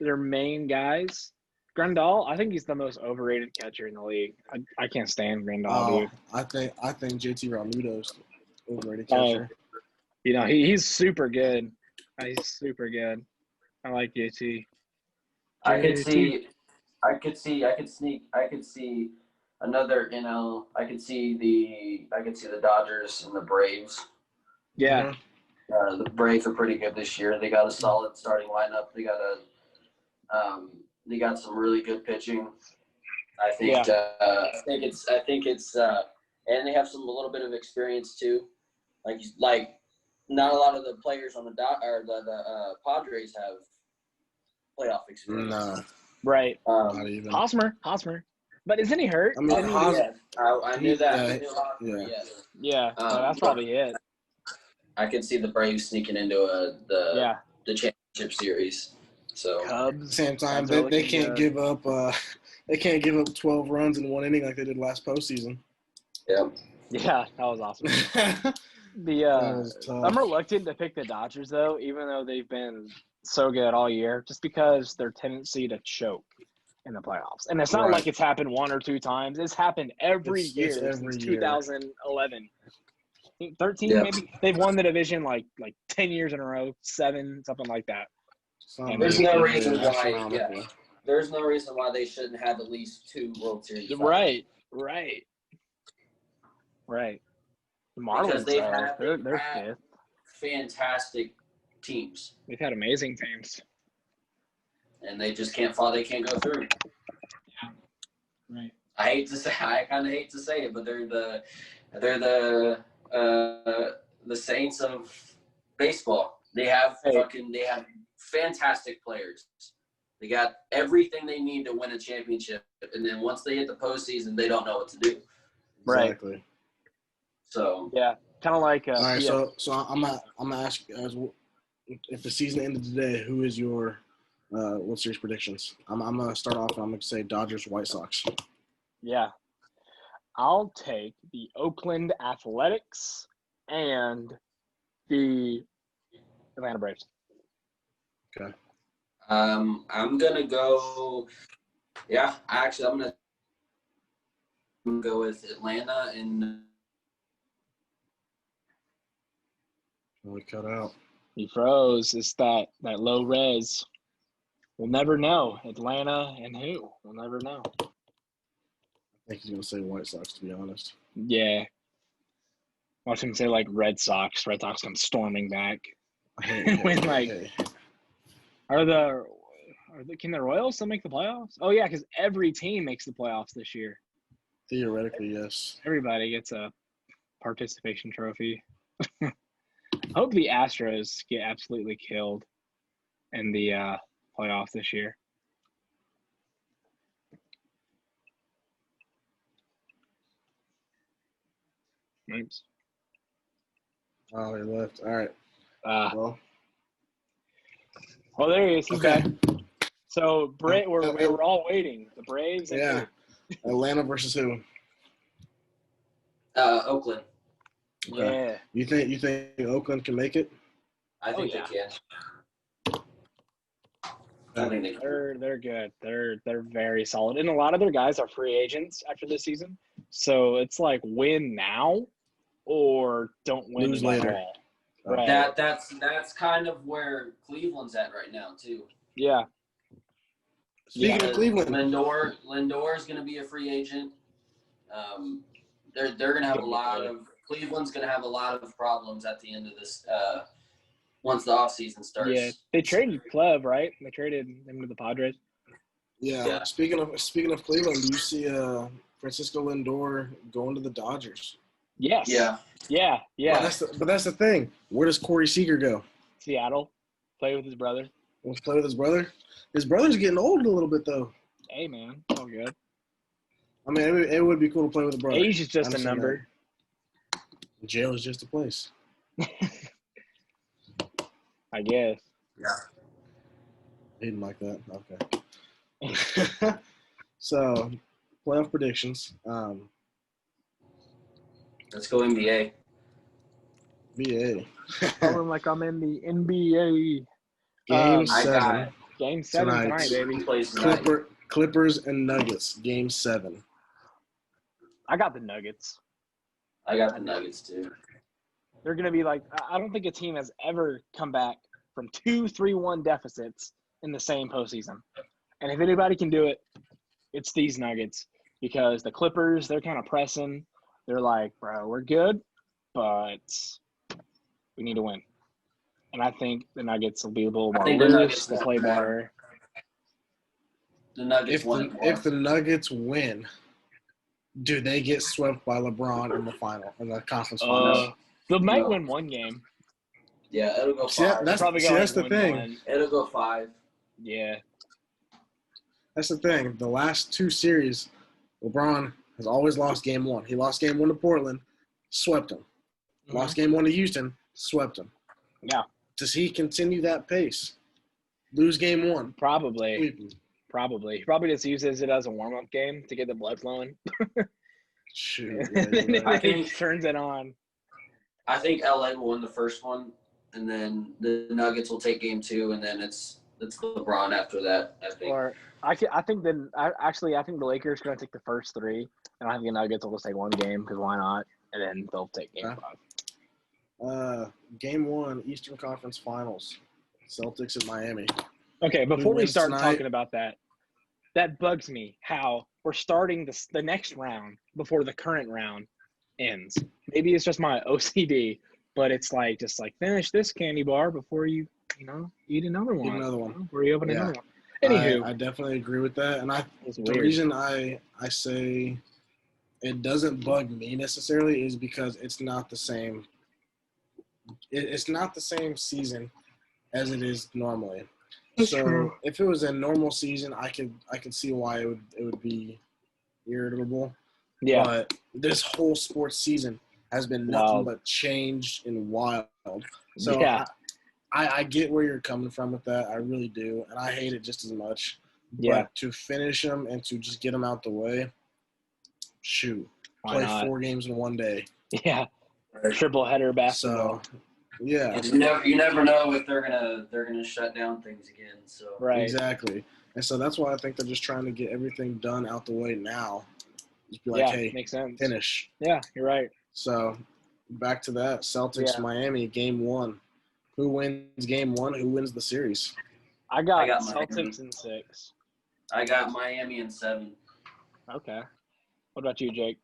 their main guys, Grandal, I think he's the most overrated catcher in the league. I can't stand Grandal, dude. I think JT Realmuto's overrated catcher. He's super good. He's super good. I like JT. I could see another NL. I could see the Dodgers and the Braves. Yeah. The Braves are pretty good this year. They got a solid starting lineup. They got some really good pitching. I think it's and they have a little bit of experience too. Like not a lot of the players on the Padres have playoff experience. No. Right. Not even. Hosmer. But isn't he hurt? I knew that. Yeah. That's probably it. I could see the Braves sneaking into the championship series. So Cubs. Same time, they can't give up. They can't give up 12 runs in one inning like they did last postseason. Yeah. Yeah, that was awesome. I'm reluctant to pick the Dodgers though, even though they've been so good all year, just because their tendency to choke in the playoffs. And it's not like it's happened one or two times. It's happened every year since 2011. 13 maybe. They've won the division like 10 years in a row, 7, something like that. There's no reason why. There's no reason why they shouldn't have at least 2 World Series. Right. The Marlins, because they're fifth. Fantastic teams. They've had amazing teams, and they just can't fall. They can't go through. Yeah, right. I kind of hate to say it, but they're the Saints of baseball. They have fantastic players. They got everything they need to win a championship, and then once they hit the postseason, they don't know what to do. Right. Exactly. So yeah, kind of like. All right, so I'm gonna ask you guys, if the season ended today, who is your World Series predictions? I'm gonna start off. I'm gonna say Dodgers, White Sox. Yeah, I'll take the Oakland Athletics and the Atlanta Braves. Okay. I'm gonna go. Yeah, actually, I'm gonna go with Atlanta and. We cut out. He froze. It's that low res. We'll never know. Atlanta and who? We'll never know. I think he's gonna say White Sox, to be honest. Yeah. Watch him say like Red Sox. Red Sox come storming back. Can the Royals still make the playoffs? Oh yeah, because every team makes the playoffs this year. Theoretically, yes. Everybody gets a participation trophy. I hope the Astros get absolutely killed in the playoffs this year. Oops. Oh, he left. All right. Well, there he is. He's back. So, we're all waiting. The Braves and Atlanta versus who? Oakland. Okay. Yeah. You think Oakland can make it? I think they can. I think they can. They're good. They're very solid. And a lot of their guys are free agents after this season. So it's like win now or don't win Lose at later. all. Right. That's kind of where Cleveland's at right now too. Yeah. Speaking of Cleveland, Lindor is going to be a free agent. They're going to have Cleveland's going to have a lot of problems at the end of this once the offseason starts. Yeah, they traded Clev, right? They traded him to the Padres. Yeah. Speaking of Cleveland, do you see Francisco Lindor going to the Dodgers? Yes. Yeah. But that's the thing. Where does Corey Seager go? Seattle. Play with his brother. Wants to play with his brother? His brother's getting old a little bit, though. Hey, man. It's all good. I mean, it would be cool to play with a brother. Age is just a number. Jail is just a place. I guess. Yeah. He didn't like that. Okay. So, playoff predictions. Let's go NBA. VA. Feeling like I'm in the NBA. Game I 7. got Game 7 tonight, Tonight. baby. plays tonight. Clippers and Nuggets. Game 7. I got the Nuggets. I got the Nuggets too. They're going to be like – I don't think a team has ever come back from 2-3-1 deficits in the same postseason. And if anybody can do it, it's these Nuggets because the Clippers, they're kind of pressing. They're like, bro, we're good, but we need to win. And I think the Nuggets will be a little more loose. They'll play better. The Nuggets if the Nuggets win, do they get swept by LeBron in the conference finals? They might win one game. Yeah, it'll go 5. That's the thing. It'll go 5. Yeah. That's the thing. The last 2 series, LeBron has always lost game 1. He lost game 1 to Portland, swept him. Mm-hmm. Lost game 1 to Houston, swept him. Yeah. Does he continue that pace? Lose game 1? Probably. Sweep him. Probably. He probably just uses it as a warm-up game to get the blood flowing. Shoot. And Yeah, then he turns it on. I think LA will win the first one, and then the Nuggets will take game 2, and then it's LeBron after that. I think. Or I think the Lakers are going to take the first 3, and I think the Nuggets will just take one game because why not? And then they'll take game 5. Game 1, Eastern Conference Finals. Celtics in Miami. Okay, before we start tonight? talking about that bugs me how we're starting the next round before the current round ends. Maybe it's just my OCD, but it's like just like finish this candy bar before you eat another one. Before you open another one. Anywho, I definitely agree with that, and the weird. reason I say it doesn't bug me necessarily is because it's not the same. It's not the same season as it is normally. So if it was a normal season, I could see why it would be irritable. Yeah. But this whole sports season has been nothing but changed and wild. So yeah. I get where you're coming from with that. I really do, and I hate it just as much. Yeah. But to finish them and to just get them out the way, shoot, Why play not? 4 games in one day. Yeah. Triple header basketball. So, yeah. And you never know if they're gonna shut down things again. So Right. Exactly. And so that's why I think they're just trying to get everything done out the way now. Just be like, hey, makes sense. finish. Yeah, you're right. So back to that. Celtics, Miami, game 1. Who wins game 1? Who wins the series? I got Miami. Celtics in 6. I got Miami in 7. Okay. What about you, Jake?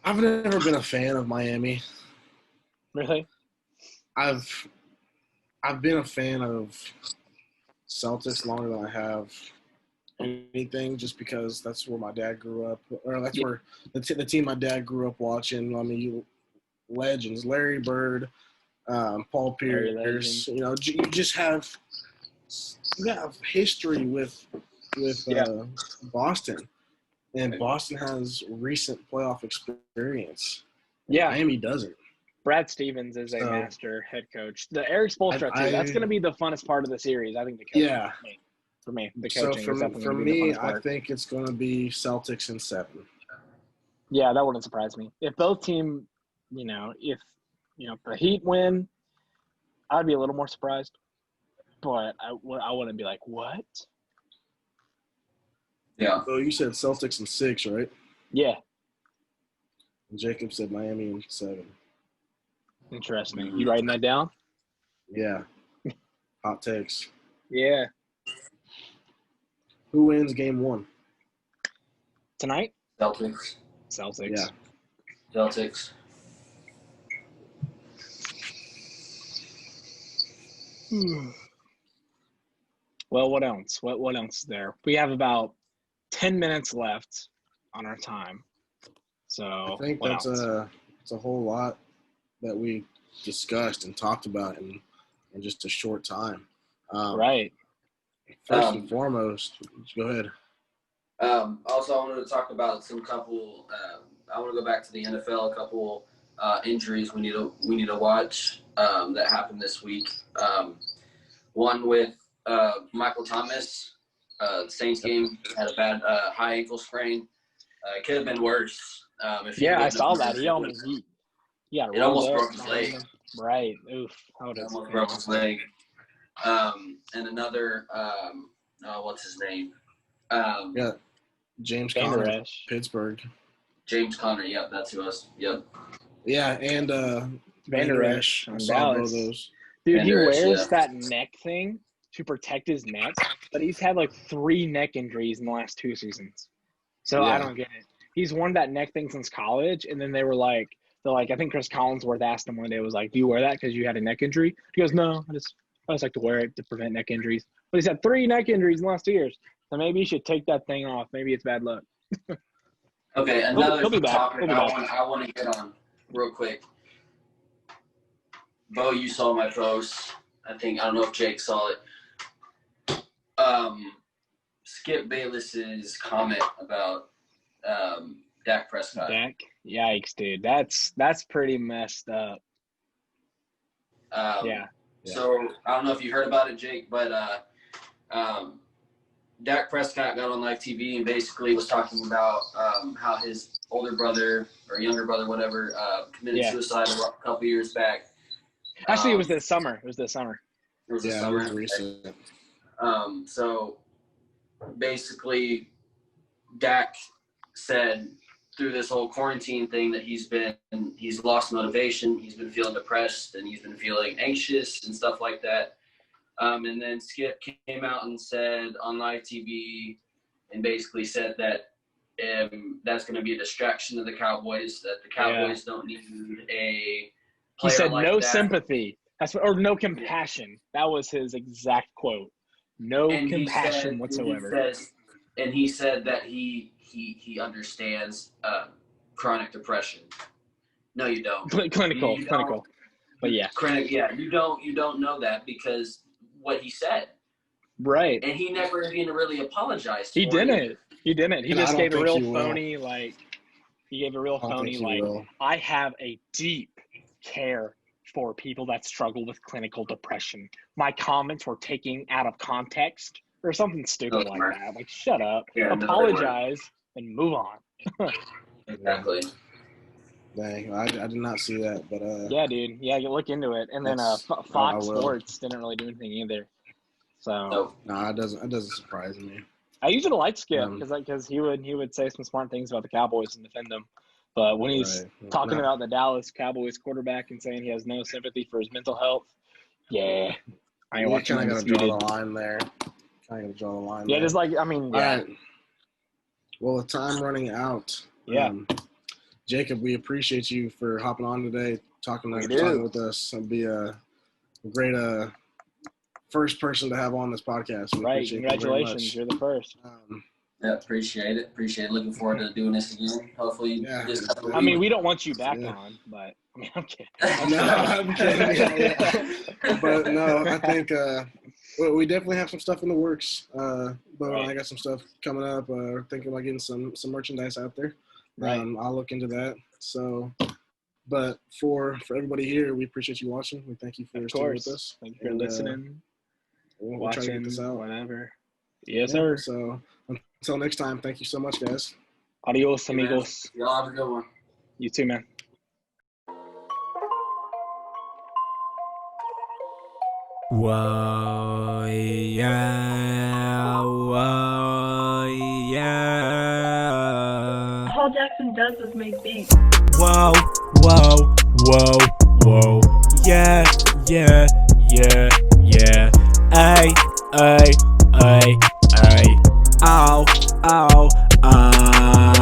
I've never been a fan of Miami. Really? I've been a fan of Celtics longer than I have anything, just because that's where my dad grew up, or that's where the team my dad grew up watching. I mean, legends, Larry Bird, Paul Pierce. You just have history with Boston, and Boston has recent playoff experience. Yeah. Miami doesn't. Brad Stevens is a master head coach. The Eric Spoelstra too. That's going to be the funnest part of the series. I think the coaching. Yeah. For me, the coaching is definitely for going to be the me, funnest part. I think it's going to be Celtics in 7. Yeah, that wouldn't surprise me. If both team, if the Heat win, I'd be a little more surprised. But I wouldn't be like, what? Yeah. So you said Celtics in 6, right? Yeah. And Jacob said Miami in 7. Interesting. You writing that down? Yeah. Hot takes. Yeah. Who wins game 1? Tonight? Celtics. Yeah. Celtics. Well, what else? What else is there? We have about 10 minutes left on our time. So I think that's a whole lot that we discussed and talked about in just a short time. Right. First and foremost, go ahead. Also, I wanted to talk about some couple. I want to go back to the NFL. A couple injuries we need to watch that happened this week. One with Michael Thomas. The Saints game had a bad high ankle sprain. It could have been worse. I saw that. He almost broke his leg. Right. Oof. He almost broke his leg. And another. What's his name? James Conner, Pittsburgh. James Conner, yep, that's who us. Yep. Yeah, and Van Der Esch I on saw Dallas. those. Dude, he wears that neck thing to protect his neck, but he's had like 3 neck injuries in the last 2 seasons. So I don't get it. He's worn that neck thing since college, and then they're like, I think Chris Collinsworth asked him one day, was like, "Do you wear that because you had a neck injury?" He goes, "No, I just like to wear it to prevent neck injuries." But he's had 3 neck injuries in the last 2 years. So maybe you should take that thing off. Maybe it's bad luck. Okay, another he'll be back. topic I want to get on real quick. Bo, you saw my post. I don't know if Jake saw it. Skip Bayless's comment about Dak Prescott. Dak? Yikes, dude. That's pretty messed up. Yeah. So I don't know if you heard about it, Jake, but Dak Prescott got on live TV and basically was talking about how his older brother or younger brother, whatever, committed suicide a couple years back. Actually, it was this summer. It was this summer. It was recent. So basically, Dak said through this whole quarantine thing that he's lost motivation, he's been feeling depressed, and he's been feeling anxious and stuff like that. And then Skip came out and said on live TV and basically said that that's going to be a distraction to the Cowboys, that the Cowboys don't need a player. He said like no that. sympathy. Or no compassion. That was his exact quote. No compassion whatsoever. He said that he understands chronic depression. No, you don't. Clinical. But yeah. You don't know that because what he said. Right. And he never even really apologized. He didn't. He just gave a real phony, I have a deep care for people that struggle with clinical depression. My comments were taken out of context or something stupid like that. Like, shut up, apologize, and move on. Exactly. Dang, I did not see that, but yeah, dude, you look into it, and then Fox Sports didn't really do anything either. So no, it doesn't surprise me. I usually like Skip because he would say some smart things about the Cowboys and defend them. But when he's talking about the Dallas Cowboys quarterback and saying he has no sympathy for his mental health, I ain't watching. Kind of got to draw the line there. Yeah, just like, I mean, yeah. All right. Well, the time running out. Yeah. Jacob, we appreciate you for hopping on today, talking with us. It'll be a great first person to have on this podcast. Right. Congratulations. You're the first. Appreciate it. Looking forward to doing this again. Hopefully, I mean, we don't want you back on, but I mean, I'm kidding. I'm kidding. But no, I think we definitely have some stuff in the works. But I got some stuff coming up. Thinking about getting some merchandise out there. Right. I'll look into that. So, but for everybody here, we appreciate you watching. We thank you for staying with us. Thank you for listening, we'll try to get this out. Whatever. Yes, sir. So until next time, thank you so much, guys. Adios, amigos. Y'all have a good one. You too, man. Whoa, yeah, whoa, yeah. Paul Jackson does is make beats. Whoa, whoa, whoa, whoa. Yeah, yeah, yeah, yeah. Ay, ay, ay, ay. Ow, ow, ah.